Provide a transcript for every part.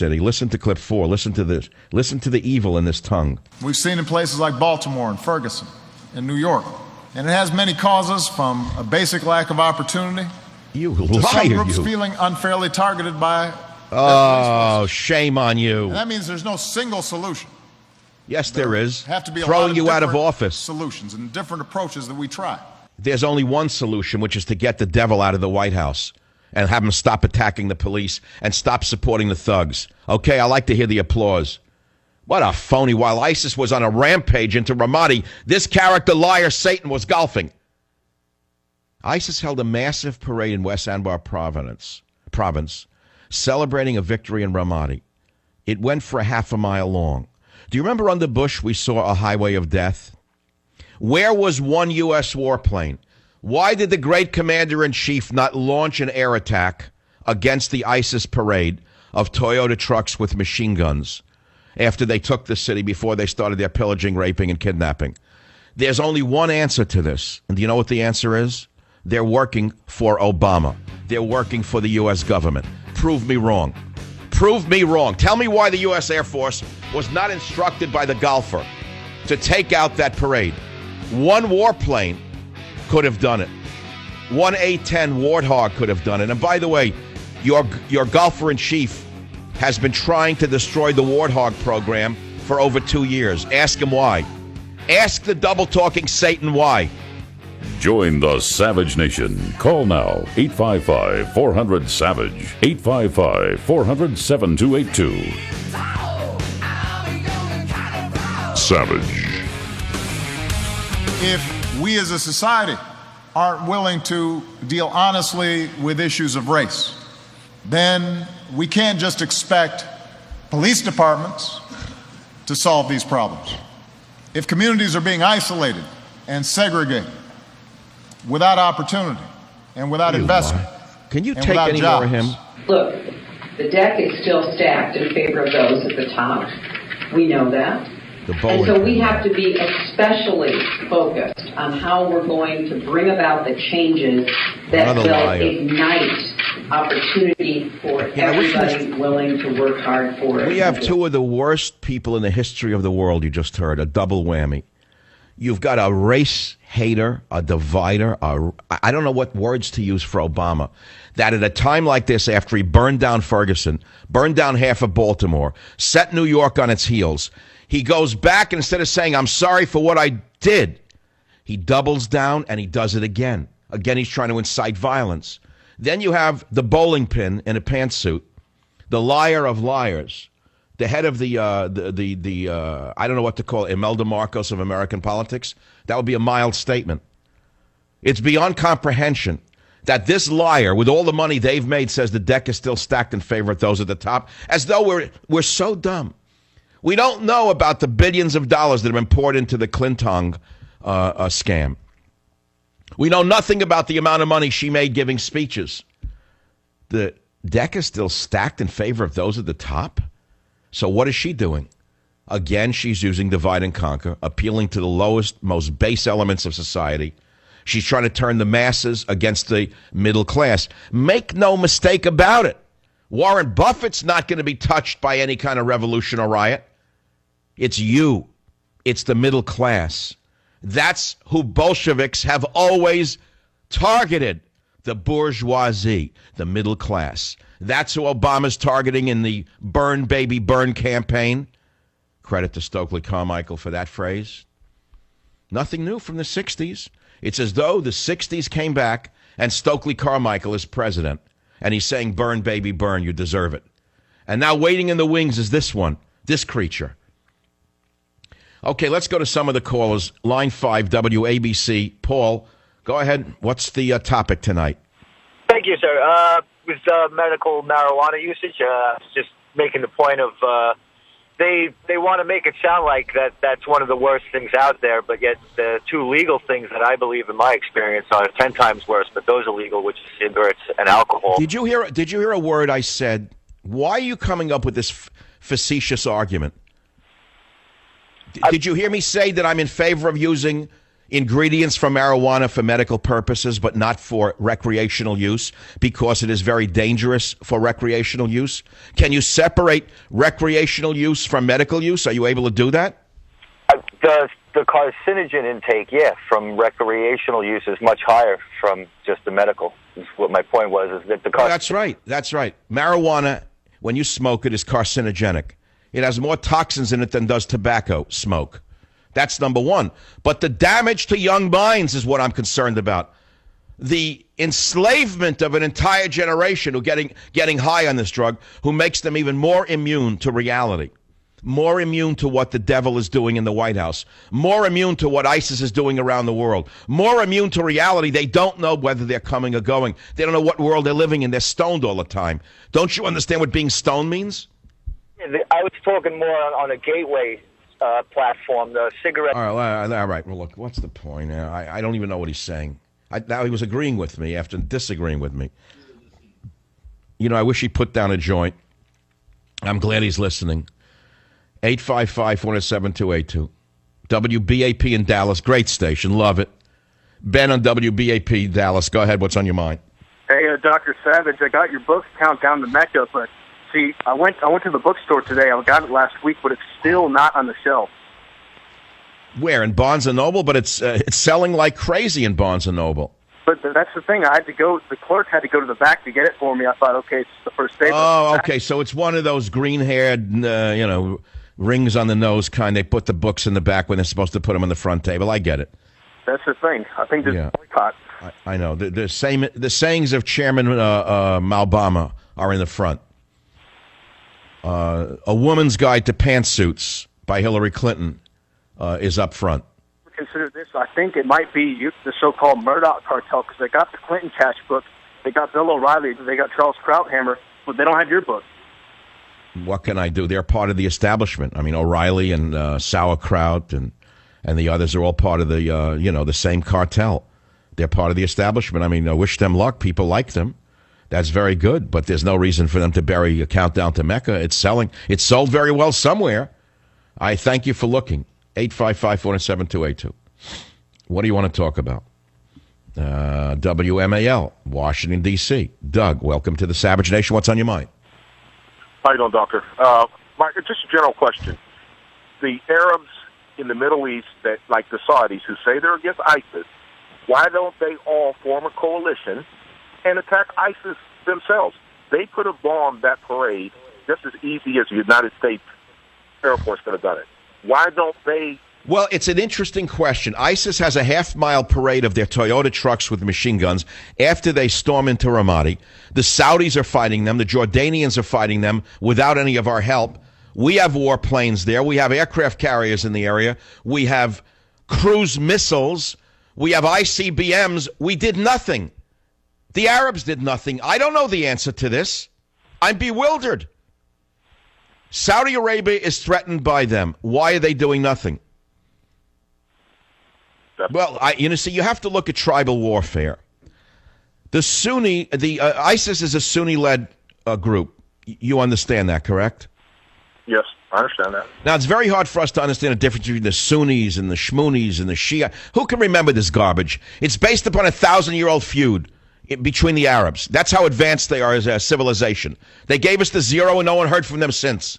city. Listen to clip 4. Listen to this. Listen to the evil in this tongue. We've seen in places like Baltimore and Ferguson and New York. And it has many causes, from a basic lack of opportunity You to liar, some groups you. feeling unfairly targeted by Oh, shame on you. and that means there's no single solution. Yes, there is. Have to be a Throwing lot of you out of different office. solutions and different approaches that we try. There's only one solution, which is to get the devil out of the White House and have him stop attacking the police and stop supporting the thugs. Okay, I like to hear the applause. What a phony. While ISIS was on a rampage into Ramadi, this character liar Satan was golfing. ISIS held a massive parade in West Anbar province, celebrating a victory in Ramadi. It went for a half a mile long. Do you remember under Bush we saw a highway of death? Where was one U.S. warplane? Why did the great commander-in-chief not launch an air attack against the ISIS parade of Toyota trucks with machine guns after they took the city, before they started their pillaging, raping, and kidnapping? There's only one answer to this. And do you know what the answer is? They're working for Obama. They're working for the U.S. government. Prove me wrong. Prove me wrong. Tell me why the U.S. Air Force was not instructed by the golfer to take out that parade. One warplane could have done it. One A-10 Warthog could have done it. And by the way, your golfer-in-chief has been trying to destroy the Warthog program for over 2 years. Ask him why. Ask the double-talking Satan why. Join the Savage Nation. Call now, 855-400-SAVAGE, 855-400-7282. Savage. If we as a society aren't willing to deal honestly with issues of race, then we can't just expect police departments to solve these problems. If communities are being isolated and segregated without opportunity and without investment, can you and take without any jobs, more of him? Look, the deck is still stacked in favor of those at the top. We know that. And so we have to be especially focused on how we're going to bring about the changes that will ignite opportunity for everybody willing to work hard for it. We have two of the worst people in the history of the world, you just heard, a double whammy. You've got a race hater, a divider, I don't know what words to use for Obama, that at a time like this, after he burned down Ferguson, burned down half of Baltimore, set New York on its heels, he goes back, and instead of saying, I'm sorry for what I did, he doubles down and he does it again. Again, he's trying to incite violence. Then you have the bowling pin in a pantsuit, the liar of liars, the head of the I don't know what to call it, Imelda Marcos of American politics. That would be a mild statement. It's beyond comprehension that this liar, with all the money they've made, says the deck is still stacked in favor of those at the top, as though we're so dumb. We don't know about the billions of dollars that have been poured into the Clinton scam. We know nothing about the amount of money she made giving speeches. The deck is still stacked in favor of those at the top. So what is she doing? Again, she's using divide and conquer, appealing to the lowest, most base elements of society. She's trying to turn the masses against the middle class. Make no mistake about it. Warren Buffett's not going to be touched by any kind of revolution or riot. It's you. It's the middle class. That's who Bolsheviks have always targeted, the bourgeoisie, the middle class. That's who Obama's targeting in the Burn, Baby, Burn campaign. Credit to Stokely Carmichael for that phrase. Nothing new from the 60s. It's as though the 60s came back and Stokely Carmichael is president, and he's saying, burn, baby, burn, you deserve it. And now waiting in the wings is this one, this creature. Okay, let's go to some of the callers. Line 5, WABC. Paul, go ahead. What's the topic tonight? Thank you, sir. With medical marijuana usage, just making the point of they want to make it sound like that's one of the worst things out there, but yet the two legal things that I believe, in my experience, are 10 times worse, but those are legal, which is cigarettes and alcohol. Did you hear a word I said? Why are you coming up with this facetious argument? Did you hear me say that I'm in favor of using ingredients from marijuana for medical purposes, but not for recreational use because it is very dangerous for recreational use? Can you separate recreational use from medical use? Are you able to do that? The carcinogen intake, from recreational use is much higher from just the medical. Is what my point was. Is that the That's right. That's right. Marijuana, when you smoke it, is carcinogenic. It has more toxins in it than does tobacco smoke. That's number one. But the damage to young minds is what I'm concerned about. The enslavement of an entire generation who getting high on this drug, who makes them even more immune to reality, more immune to what the devil is doing in the White House, more immune to what ISIS is doing around the world, more immune to reality. They don't know whether they're coming or going. They don't know what world they're living in. They're stoned all the time. Don't you understand what being stoned means? I was talking more on a gateway platform, the cigarette. All right. Well, look, what's the point? I don't even know what he's saying. Now he was agreeing with me after disagreeing with me. You know, I wish he put down a joint. I'm glad he's listening. 855-407-282. WBAP in Dallas. Great station. Love it. Ben on WBAP Dallas. Go ahead. What's on your mind? Hey, Dr. Savage, I got your book, Countdown to Mecca, but see, I went to the bookstore today. I got it last week, but it's still not on the shelf. Where? In Barnes & Noble? But it's selling like crazy in Barnes & Noble. But that's the thing. The clerk had to go to the back to get it for me. I thought, okay, it's the first day. Oh, okay. So it's one of those green-haired, rings on the nose kind. They put the books in the back when they're supposed to put them on the front table. I get it. That's the thing. I think there's a boycott. I know. The sayings of Chairman Malbama are in the front. A Woman's Guide to Pantsuits by Hillary Clinton is up front. Consider this. I think it might be the so-called Murdoch cartel, because they got the Clinton cash book, they got Bill O'Reilly, they got Charles Krauthammer, but they don't have your book. What can I do? They're part of the establishment. I mean, O'Reilly and Sauerkraut and the others are all part of the the same cartel. They're part of the establishment. I mean, I wish them luck. People like them. That's very good, but there's no reason for them to bury a Countdown to Mecca. It's selling. It's sold very well somewhere. I thank you for looking. 855-407-282. What do you want to talk about? WMAL, Washington, D.C. Doug, welcome to the Savage Nation. What's on your mind? How you doing, Doctor? Just a general question. The Arabs in the Middle East, that like the Saudis, who say they're against ISIS, why don't they all form a coalition and attack ISIS themselves? They could have bombed that parade just as easy as the United States Air Force could have done it. Why don't they? Well, it's an interesting question. ISIS has a half-mile parade of their Toyota trucks with machine guns after they storm into Ramadi. The Saudis are fighting them. The Jordanians are fighting them without any of our help. We have warplanes there. We have aircraft carriers in the area. We have cruise missiles. We have ICBMs. We did nothing. The Arabs did nothing. I don't know the answer to this. I'm bewildered. Saudi Arabia is threatened by them. Why are they doing nothing? Well, you have to look at tribal warfare. ISIS is a Sunni-led group. You understand that, correct? Yes, I understand that. Now, it's very hard for us to understand the difference between the Sunnis and the Shmoonies and the Shia. Who can remember this garbage? It's based upon a 1,000-year-old feud between the Arabs. That's how advanced they are as a civilization. They gave us the zero and no one heard from them since.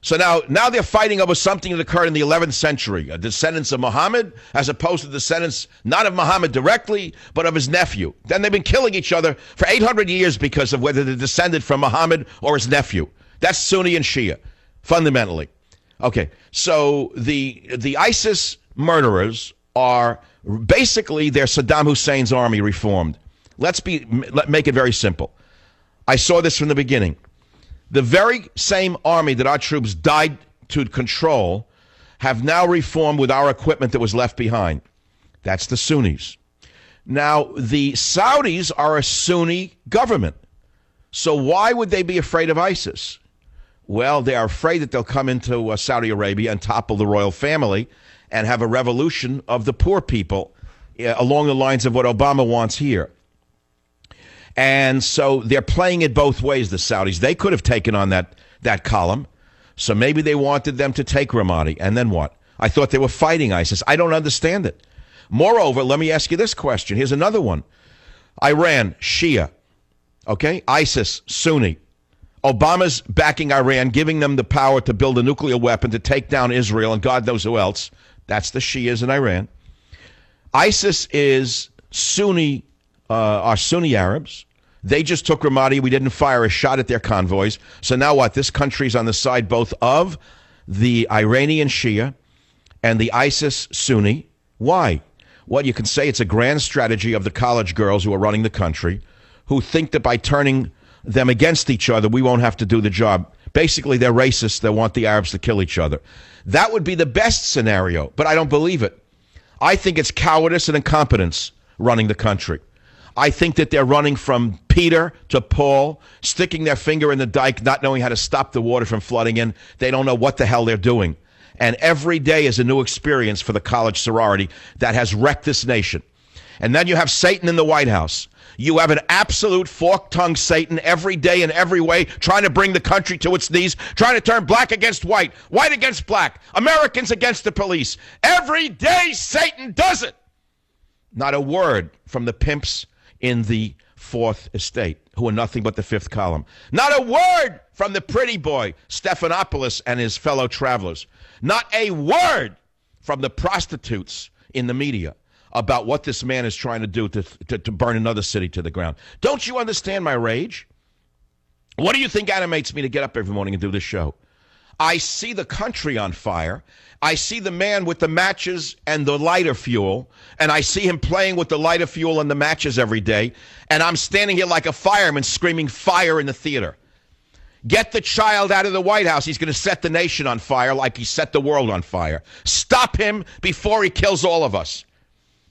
So now they're fighting over something that occurred in the 11th century, descendants of Muhammad, as opposed to descendants not of Muhammad directly, but of his nephew. Then they've been killing each other for 800 years because of whether they're descended from Muhammad or his nephew. That's Sunni and Shia, fundamentally. Okay, so the ISIS murderers are basically they're Saddam Hussein's army reformed. Let's make it very simple. I saw this from the beginning. The very same army that our troops died to control have now reformed with our equipment that was left behind. That's the Sunnis. Now, the Saudis are a Sunni government. So why would they be afraid of ISIS? Well, they are afraid that they'll come into Saudi Arabia and topple the royal family and have a revolution of the poor people along the lines of what Obama wants here. And so they're playing it both ways, the Saudis. They could have taken on that column. So maybe they wanted them to take Ramadi. And then what? I thought they were fighting ISIS. I don't understand it. Moreover, let me ask you this question. Here's another one. Iran, Shia. Okay? ISIS, Sunni. Obama's backing Iran, giving them the power to build a nuclear weapon to take down Israel and God knows who else. That's the Shias in Iran. ISIS is Sunni, are Sunni Arabs. They just took Ramadi. We didn't fire a shot at their convoys. So now what? This country's on the side both of the Iranian Shia and the ISIS Sunni. Why? Well, you can say it's a grand strategy of the college girls who are running the country, who think that by turning them against each other, we won't have to do the job. Basically, they're racist. They want the Arabs to kill each other. That would be the best scenario, but I don't believe it. I think it's cowardice and incompetence running the country. I think that they're running from Peter to Paul, sticking their finger in the dike, not knowing how to stop the water from flooding in. They don't know what the hell they're doing. And every day is a new experience for the college sorority that has wrecked this nation. And then you have Satan in the White House. You have an absolute fork-tongued Satan every day in every way, trying to bring the country to its knees, trying to turn black against white, white against black, Americans against the police. Every day Satan does it. Not a word from the pimps in the Fourth Estate, who are nothing but the fifth column. Not a word from the pretty boy, Stephanopoulos, and his fellow travelers. Not a word from the prostitutes in the media about what this man is trying to do to burn another city to the ground. Don't you understand my rage? What do you think animates me to get up every morning and do this show? I see the country on fire. I see the man with the matches and the lighter fuel, and I see him playing with the lighter fuel and the matches every day, and I'm standing here like a fireman screaming fire in the theater. Get the child out of the White House. He's going to set the nation on fire like he set the world on fire. Stop him before he kills all of us.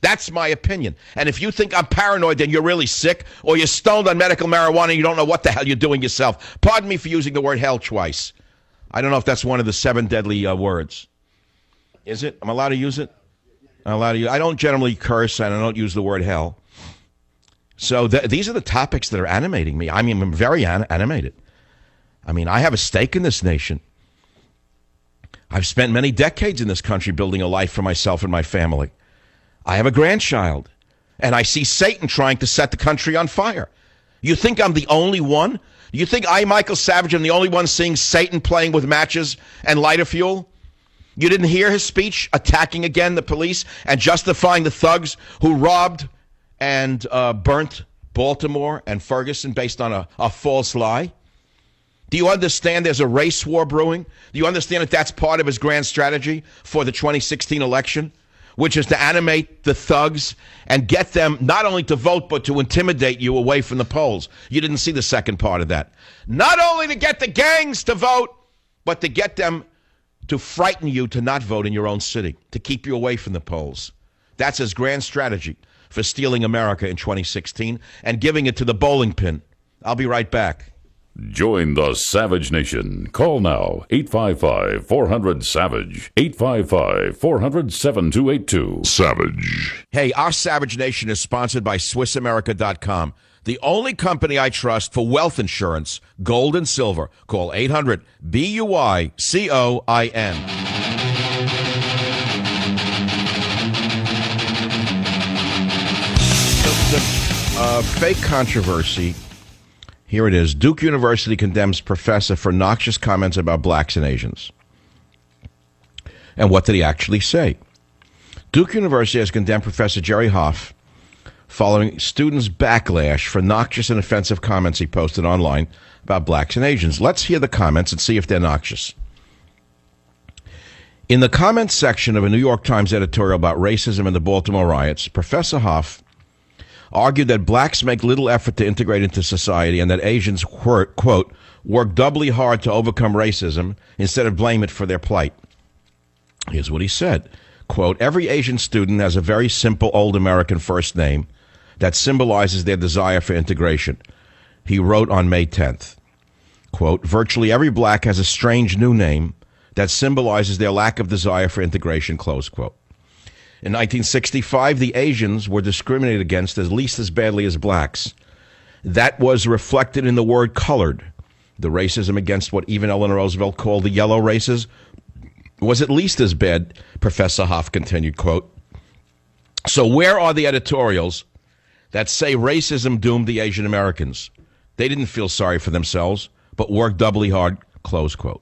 That's my opinion. And if you think I'm paranoid, then you're really sick, or you're stoned on medical marijuana and you don't know what the hell you're doing yourself. Pardon me for using the word hell twice. I don't know if that's one of the 7 deadly words. Is it? I'm allowed to use it? I'm allowed to use. I don't generally curse, and I don't use the word hell. So these are the topics that are animating me. I mean, I'm very animated. I mean, I have a stake in this nation. I've spent many decades in this country building a life for myself and my family. I have a grandchild, and I see Satan trying to set the country on fire. You think I'm the only one? You think I, Michael Savage, am the only one seeing Satan playing with matches and lighter fuel? You didn't hear his speech attacking again the police and justifying the thugs who robbed and burnt Baltimore and Ferguson based on a false lie? Do you understand there's a race war brewing? Do you understand that that's part of his grand strategy for the 2016 election? Which is to animate the thugs and get them not only to vote, but to intimidate you away from the polls. You didn't see the second part of that. Not only to get the gangs to vote, but to get them to frighten you to not vote in your own city, to keep you away from the polls. That's his grand strategy for stealing America in 2016 and giving it to the bowling pin. I'll be right back. Join the Savage Nation. Call now, 855-400-SAVAGE, 855-400-7282. Savage. Hey, our Savage Nation is sponsored by SwissAmerica.com, the only company I trust for wealth insurance, gold and silver. Call 800-BUYCOIN. The fake controversy. Here it is. Duke University condemns professor for noxious comments about blacks and Asians. And what did he actually say? Duke University has condemned Professor Jerry Hoff following students' backlash for noxious and offensive comments he posted online about blacks and Asians. Let's hear the comments and see if they're noxious. In the comments section of a New York Times editorial about racism and the Baltimore riots, Professor Hoff argued that blacks make little effort to integrate into society and that Asians, quote, work doubly hard to overcome racism instead of blame it for their plight. Here's what he said, quote, every Asian student has a very simple old American first name that symbolizes their desire for integration. He wrote on May 10th, quote, virtually every black has a strange new name that symbolizes their lack of desire for integration, close quote. In 1965, the Asians were discriminated against at least as badly as blacks. That was reflected in the word colored. The racism against what even Eleanor Roosevelt called the yellow races was at least as bad, Professor Hoff continued, quote. So where are the editorials that say racism doomed the Asian Americans? They didn't feel sorry for themselves, but worked doubly hard, close quote.